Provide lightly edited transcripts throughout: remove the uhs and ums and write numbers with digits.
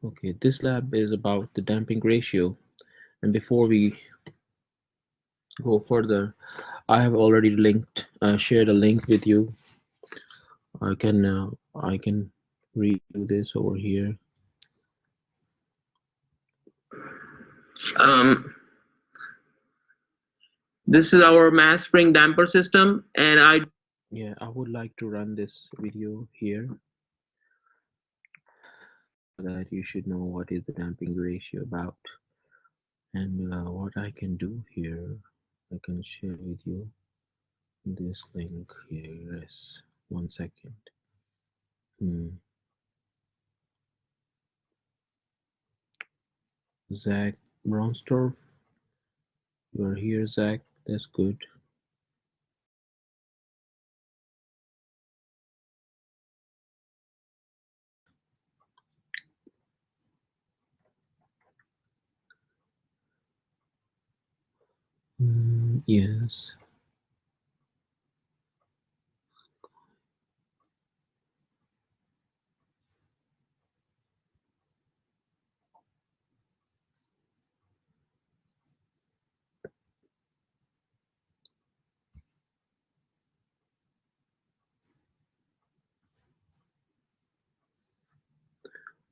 Okay, this lab is about the damping ratio. And before we go further, I have already shared a link with you. I can redo this over here. Um, this is our mass spring damper system, and Yeah, I would like to run this video here so that you should know what is the damping ratio about. And what I can do here, I can share with you this link here. Yes, 1 second. Hmm. Zach Bronstorff, you're here, Zach. That's good. Yes,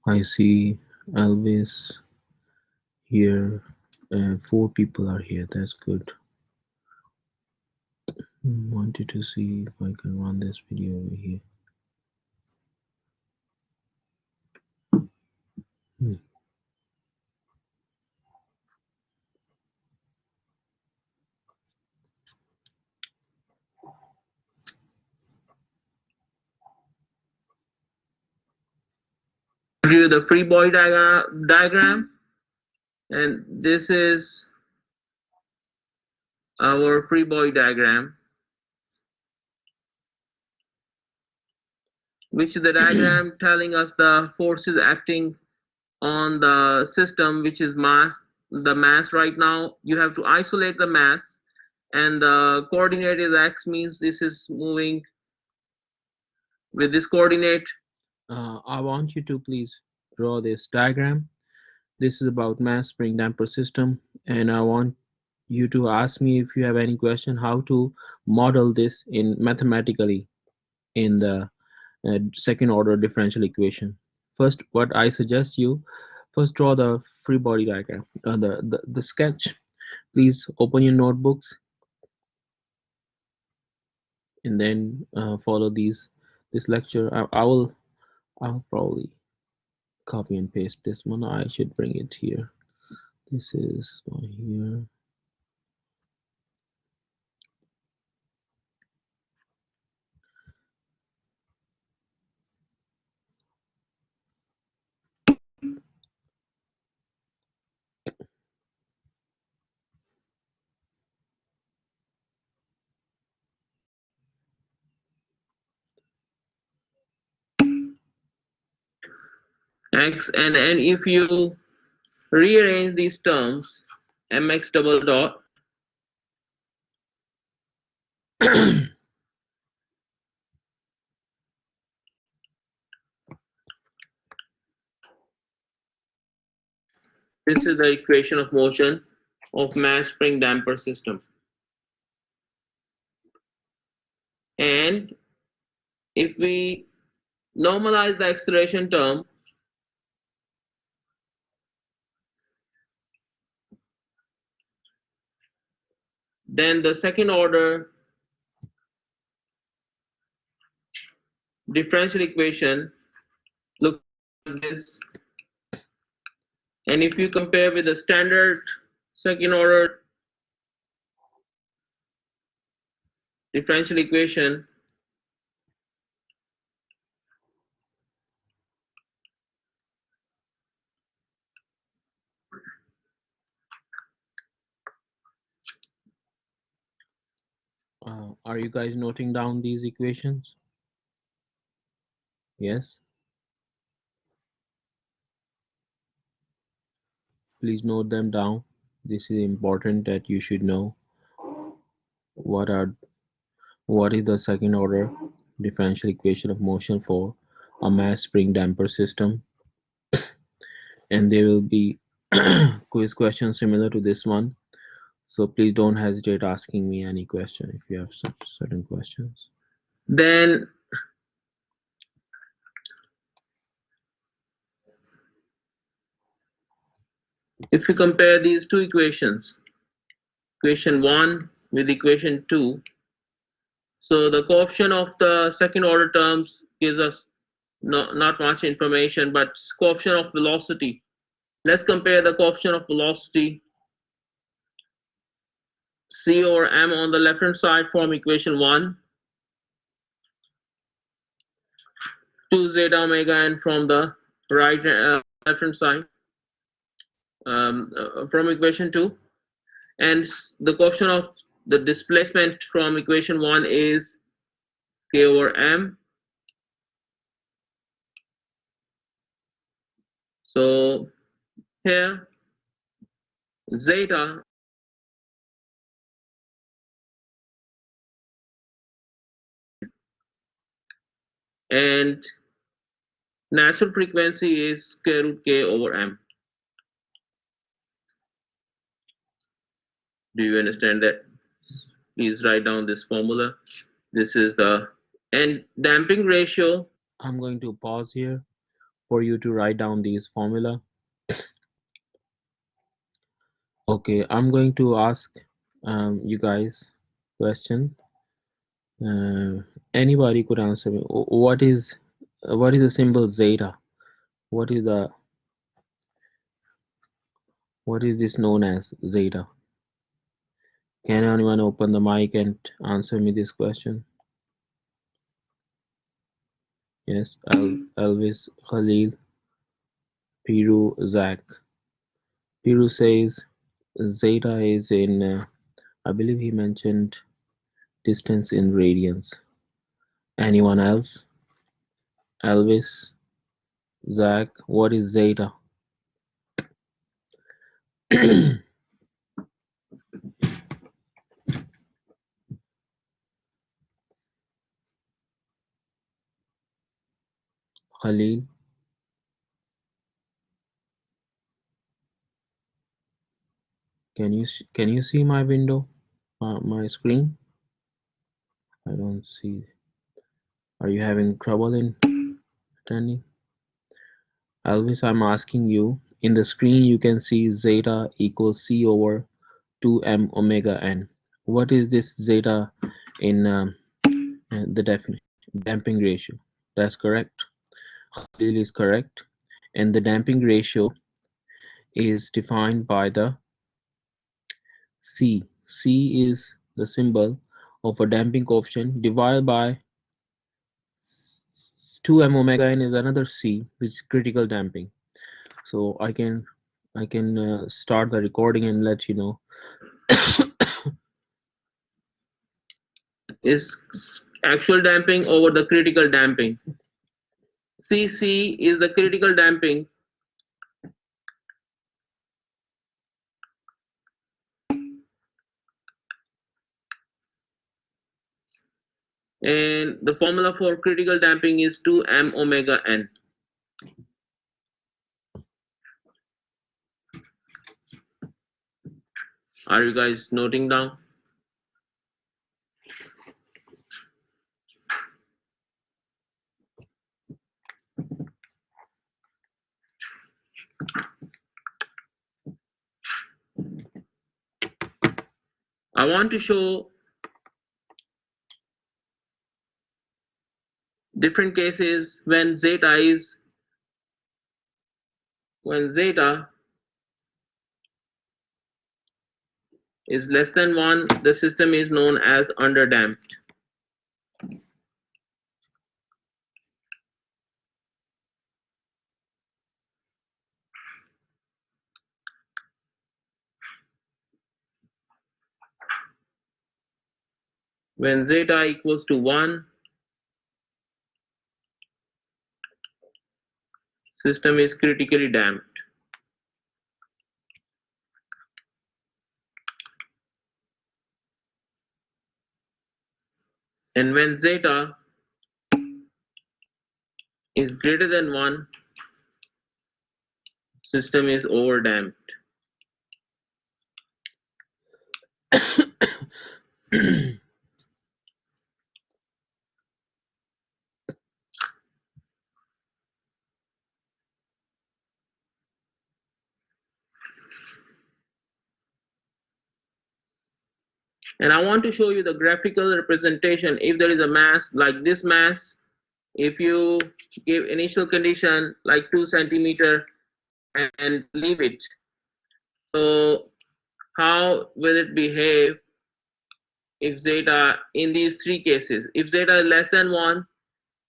I see Elvis here. 4 people are here. That's good. Wanted to see if I can run this video over here. Hmm. you the free body diagram, and this is our free body diagram, which is the diagram telling us the forces acting on the system, which is the mass right now. You have to isolate the mass, and the coordinate is x, means this is moving with this coordinate. I want you to please draw this diagram. This is about mass spring damper system, and I want you to ask me if you have any question how to model this in mathematically in the second order differential equation. First, what I suggest you first draw the free body diagram, the sketch. Please open your notebooks and then follow this lecture. I'll probably copy and paste this one. I should bring it here. This is one here. X, and if you rearrange these terms, mx double dot, this is the equation of motion of mass spring damper system. And if we normalize the acceleration term, then the second order differential equation looks like this. And if you compare with the standard second order differential equation, Are you guys noting down these equations? Yes. Please note them down. This is important that you should know what are what is the second order differential equation of motion for a mass spring damper system. and there will be quiz questions similar to this one. So please don't hesitate asking me any question if you have such certain questions. Then if you compare these two equations, equation 1 with equation 2, so the coefficient of the second order terms gives us not much information, but coefficient of velocity. Let's compare the coefficient of velocity c over m on the left hand side from equation 1 to zeta omega n from the right left hand side from equation 2, and the coefficient of the displacement from equation 1 is k over m. So here zeta and natural frequency is square root k over m. Do you understand that? Please write down this formula. This is the, and damping ratio. I'm going to pause here for you to write down these formula. Okay, I'm going to ask you guys question. Uh, Anybody could answer me. What is the symbol zeta? What is the what is this known as zeta? Can anyone open the mic and answer me this question? Yes, Elvis, Khalil, Piru, Zach. Piru says zeta is in, I believe he mentioned distance in radians. Anyone else? Elvis, Zach, what is zeta? Khalil, can you see my window, my screen? I don't see. Are you having trouble in attending? Elvis, I'm asking you. In the screen, you can see zeta equals c over 2m omega n. What is this zeta in the definition? Damping ratio. That's correct. Khalil is correct. And the damping ratio is defined by the C. C is the symbol of a damping coefficient divided by 2m omega n is another C, which is critical damping. So I can start the recording and let you know. Is actual damping over the critical damping. Cc is the critical damping, and the formula for critical damping is 2m omega n. Are you guys noting down? I want to show different cases when zeta is less than 1, the system is known as underdamped. When zeta equals to 1, system is critically damped. And when zeta is greater than 1, system is over damped. And I want to show you the graphical representation. If there is a mass like this mass, if you give initial condition like 2 centimeter and leave it, so how will it behave if zeta in these three cases? If zeta is less than 1,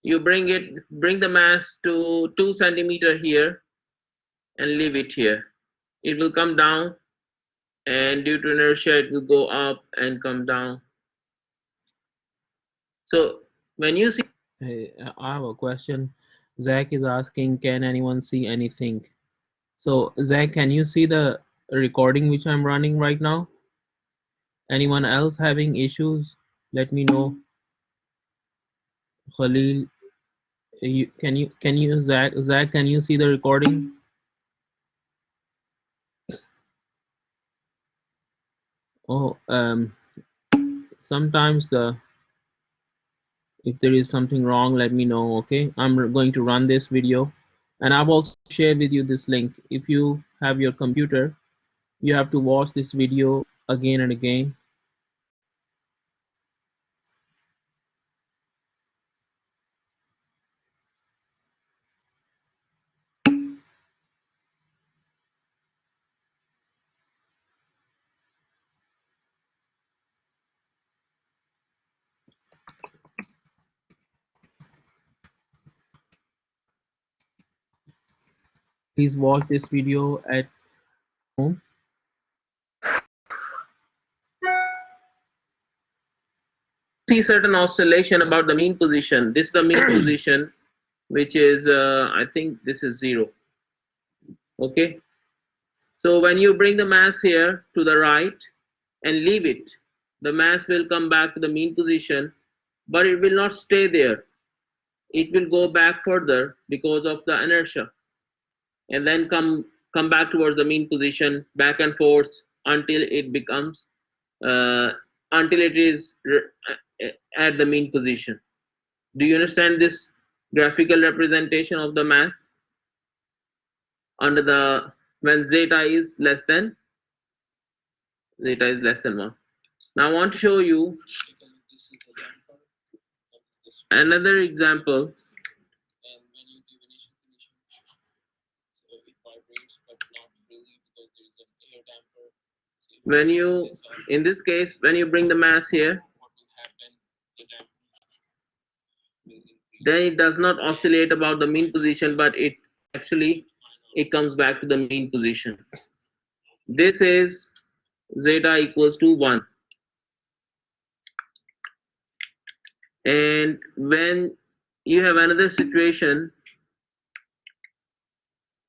you bring the mass to 2 centimeter here and leave it here. It will come down, and due to inertia it will go up and come down. So when you see, Hey, I have a question. Zach is asking, can anyone see anything? So, Zach, can you see the recording which I'm running right now? Anyone else having issues? Let me know. Khalil, Zach, can you see the recording? Oh, sometimes if there is something wrong, let me know. Okay, I'm going to run this video, and I've also shared with you this link. If you have your computer, you have to watch this video again and again. Please watch this video at home. see certain oscillation about the mean position, this is the mean position, which is I think this is 0. Okay, so when you bring the mass here to the right and leave it, the mass will come back to the mean position, but it will not stay there. It will go back further because of the inertia, and then come back towards the mean position, back and forth until it becomes uh, until it is at the mean position. Do you understand this graphical representation of the mass under the when zeta is less than 1? Now I want to show you another example. When you, in this case, when you bring the mass here, then it does not oscillate about the mean position, but it actually it comes back to the mean position. This is zeta equals to 1. And when you have another situation,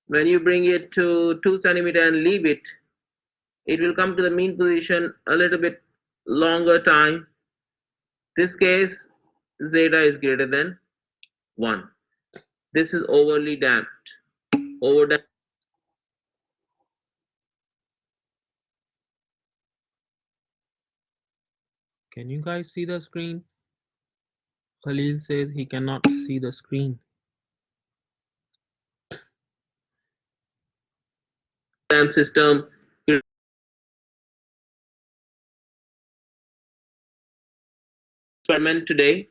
when you bring it to 2 centimeter and leave it, it will come to the mean position a little bit longer time. This case, zeta is greater than 1. This is overly damped. Over Can you guys see the screen? Khalil says he cannot see the screen. damped system experiment today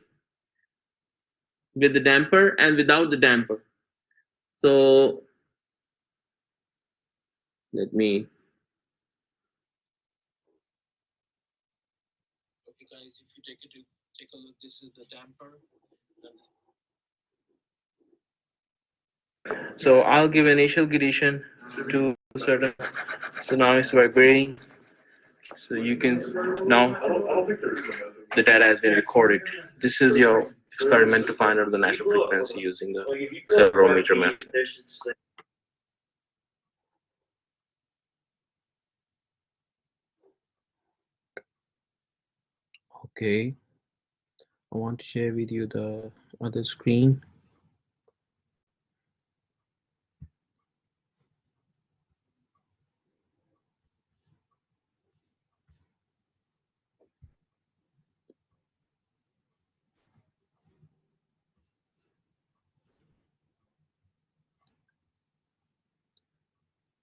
with the damper and without the damper. So let me. Okay, guys, if you take a look, this is the damper. So I'll give initial condition to certain. So now it's vibrating. So you can now the data has been recorded. This is your experiment to find out the natural frequency using the accelerometer method. Okay, I want to share with you the other screen.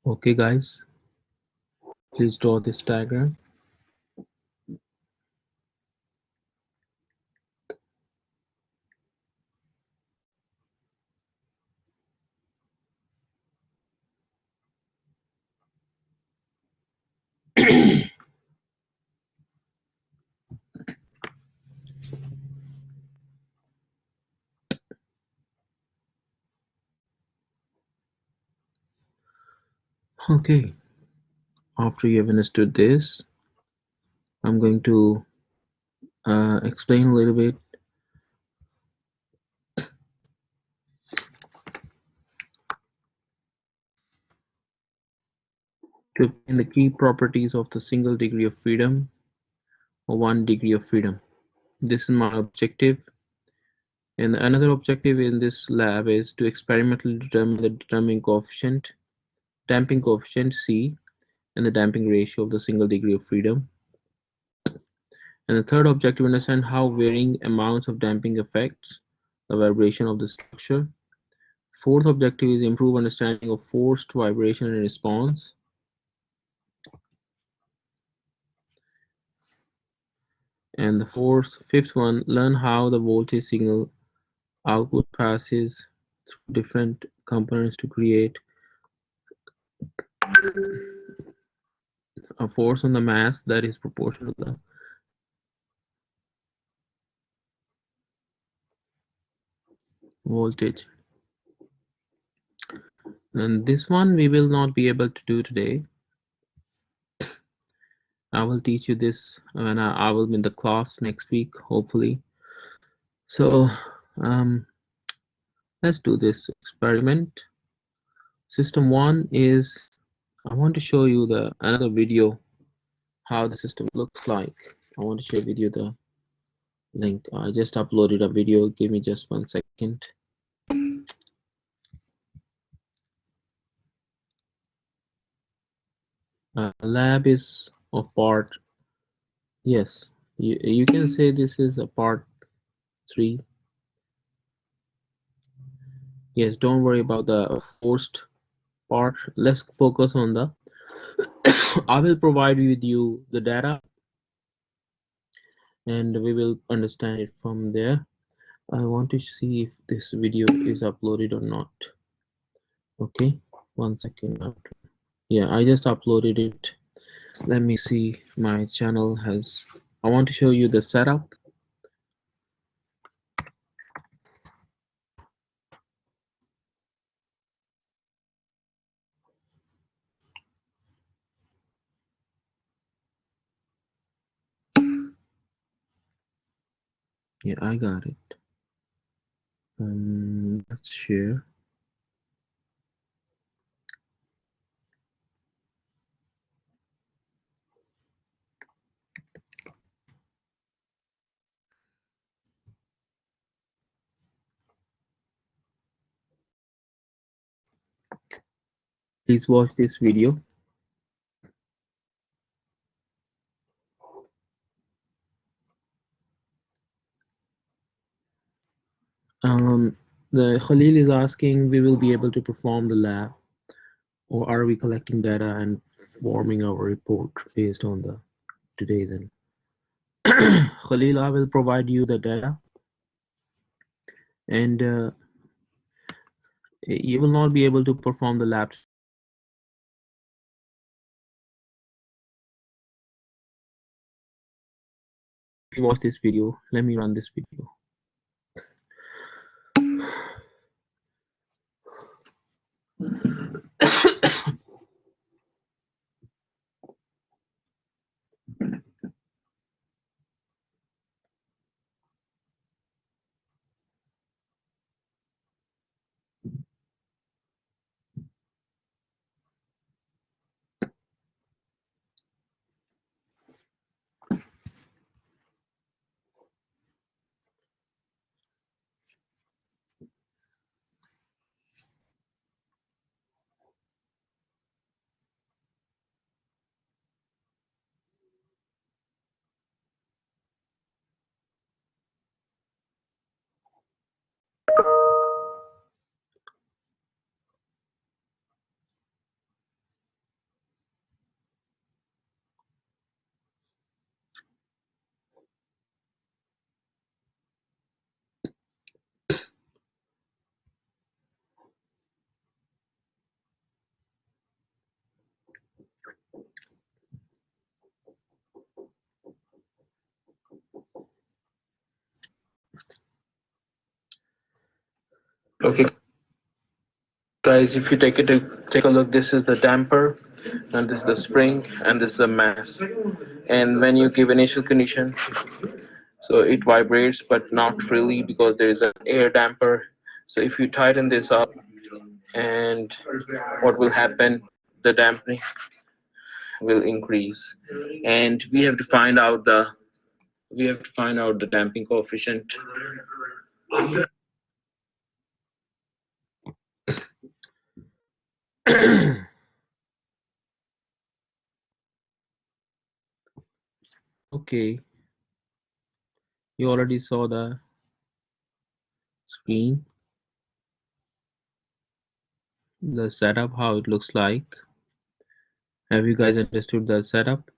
Okay, guys, please draw this diagram. Okay, after you have understood this, I'm going to explain a little bit to obtain the key properties of the single degree of freedom or 1 degree of freedom. This is my objective, and another objective in this lab is to experimentally determine the damping coefficient C, and the damping ratio of the single degree of freedom. And the third objective, understand how varying amounts of damping affects the vibration of the structure. Fourth objective is improve understanding of forced vibration and response. And the fifth one, learn how the voltage signal output passes through different components to create a force on the mass that is proportional to the voltage. And this one we will not be able to do today. I will teach you this when I will be in the class next week, hopefully. So let's do this experiment. System one is, I want to show you the another video how the system looks like. I want to share with you the link. I just uploaded a video. Give me just 1 second. Lab is of part, yes, you can say this is a part 3. Yes, don't worry about the forced part. Let's focus on the I will provide with you the data and we will understand it from there. I want to see if this video is uploaded or not. Okay, 1 second after. Yeah, I just uploaded it. Let me see. My channel has. I want to show you the setup. Yeah, I got it. Let's share. Please watch this video. Um, the Khalil is asking, we will be able to perform the lab, or are we collecting data and forming our report based on the today's and Khalil, I will provide you the data, and you will not be able to perform the lab. If you watch this video, let me run this video. Guys, if you take a look, this is the damper, and this is the spring, and this is the mass. And when you give initial condition, so it vibrates, but not freely because there is an air damper. So if you tighten this up, and what will happen? The damping will increase, and we have to find out the damping coefficient. Okay, you already saw the screen, the setup, how it looks like. Have you guys understood the setup?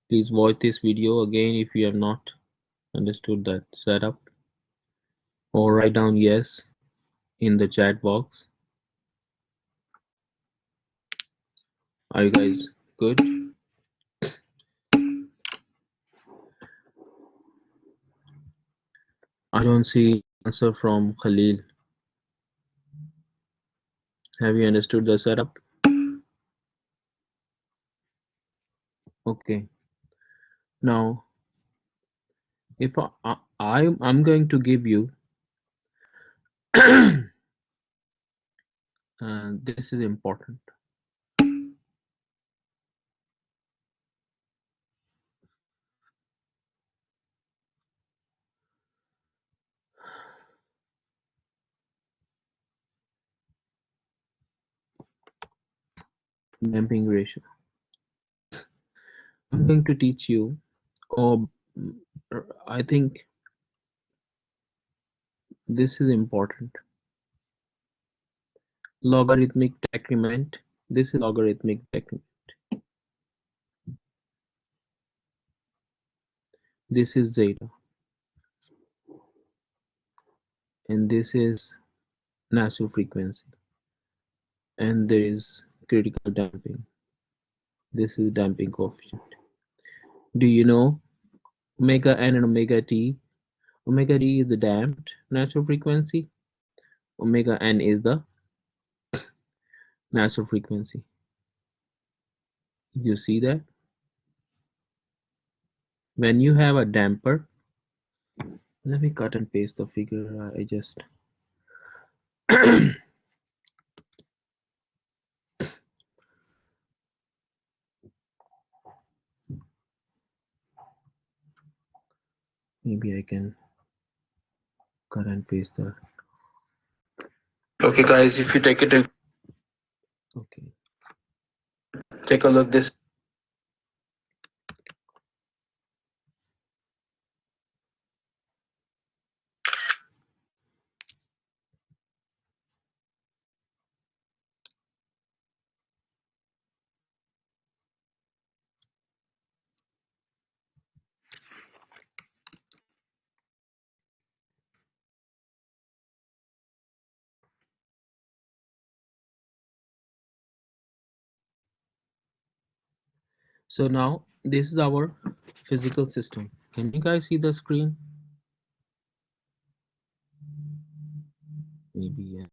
Please watch this video again if you have not understood that setup, or write down yes in the chat box. Are you guys good? I don't see answer from Khalil. Have you understood the setup? Okay. Now, if I'm going to give you, this is important. Damping ratio. I'm going to teach you, or I think this is important. Logarithmic decrement. This is logarithmic decrement. This is zeta, and this is natural frequency, and there is critical damping. This is damping coefficient. Do you know omega n and omega t? Omega t is the damped natural frequency. Omega n is the natural frequency. You see that? When you have a damper, let me cut and paste the figure. I just maybe I can cut and paste the. Okay, guys, if you okay, take a look. This. So now this is our physical system. Can you guys see the screen? Maybe yeah.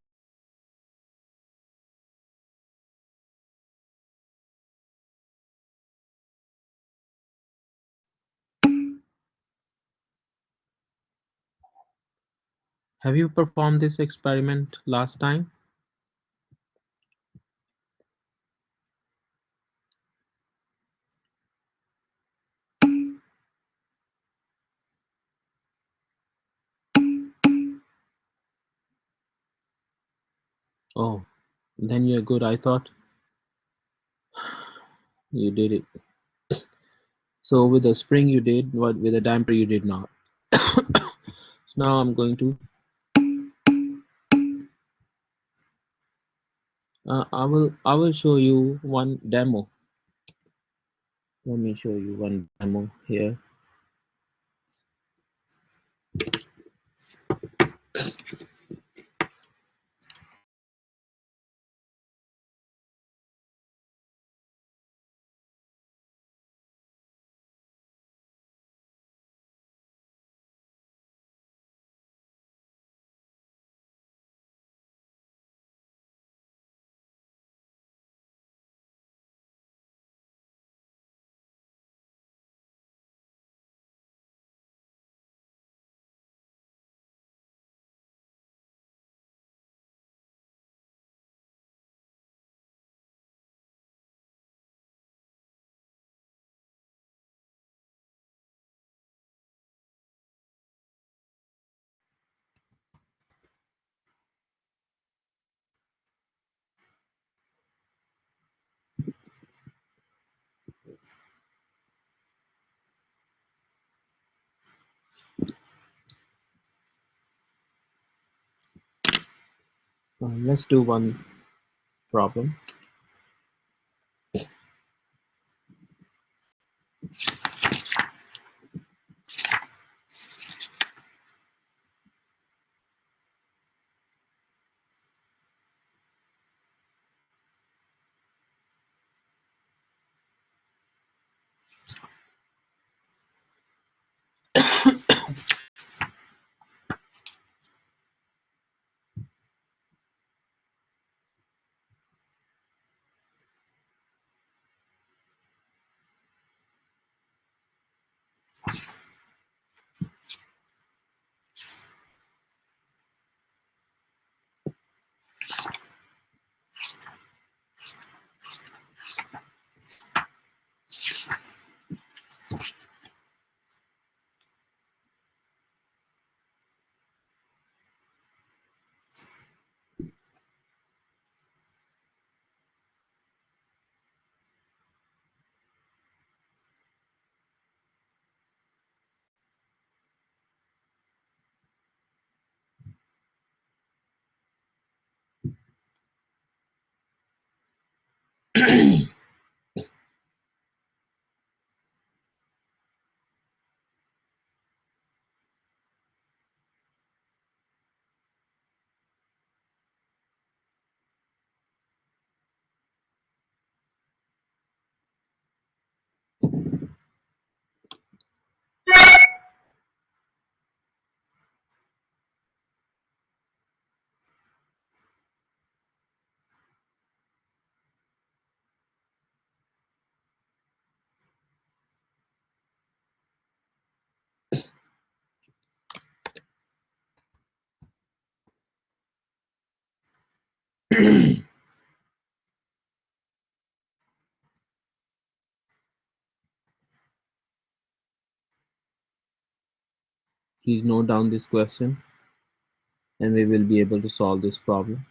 Have you performed this experiment last time? Oh, then you're good. I thought you did it. So with the spring you did, but with the damper you did not. So now I'm going to. I will show you one demo. Let me show you one demo here. Let's do one problem. Please note down this question and we will be able to solve this problem.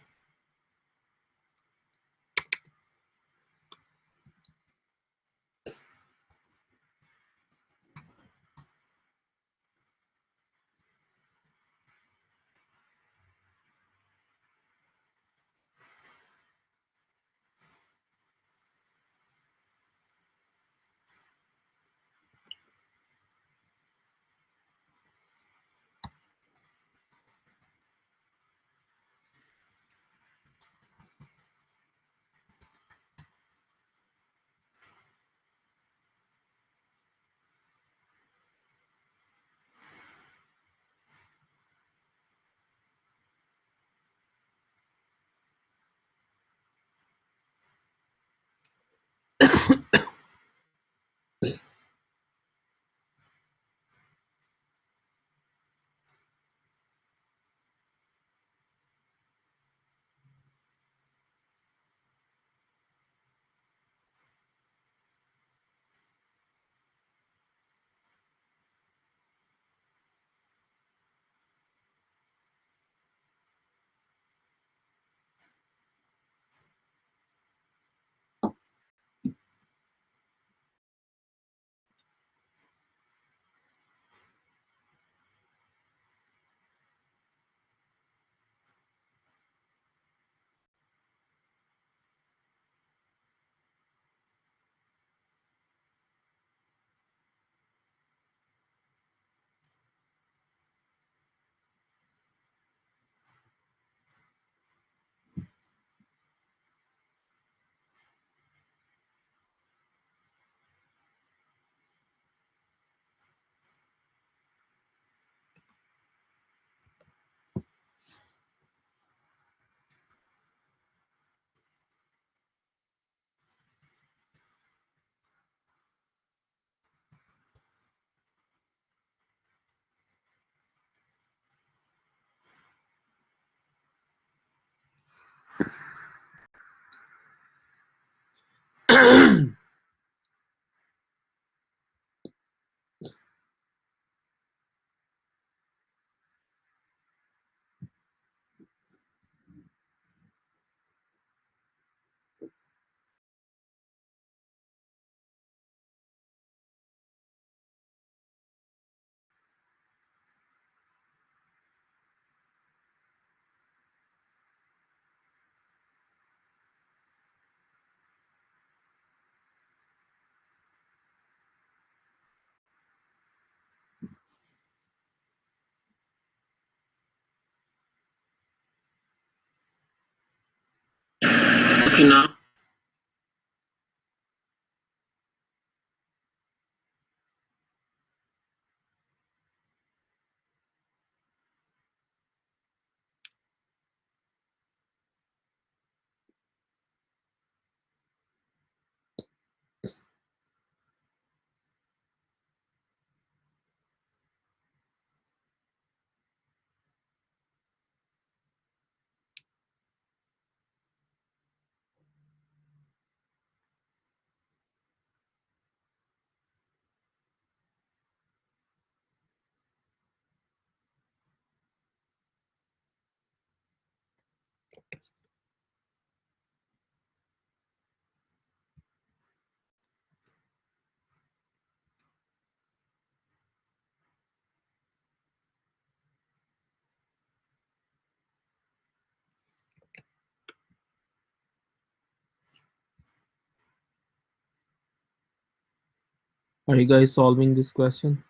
you now. Are you guys solving this question?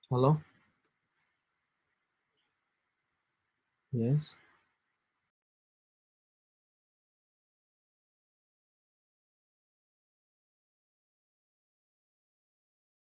Hello? Yes.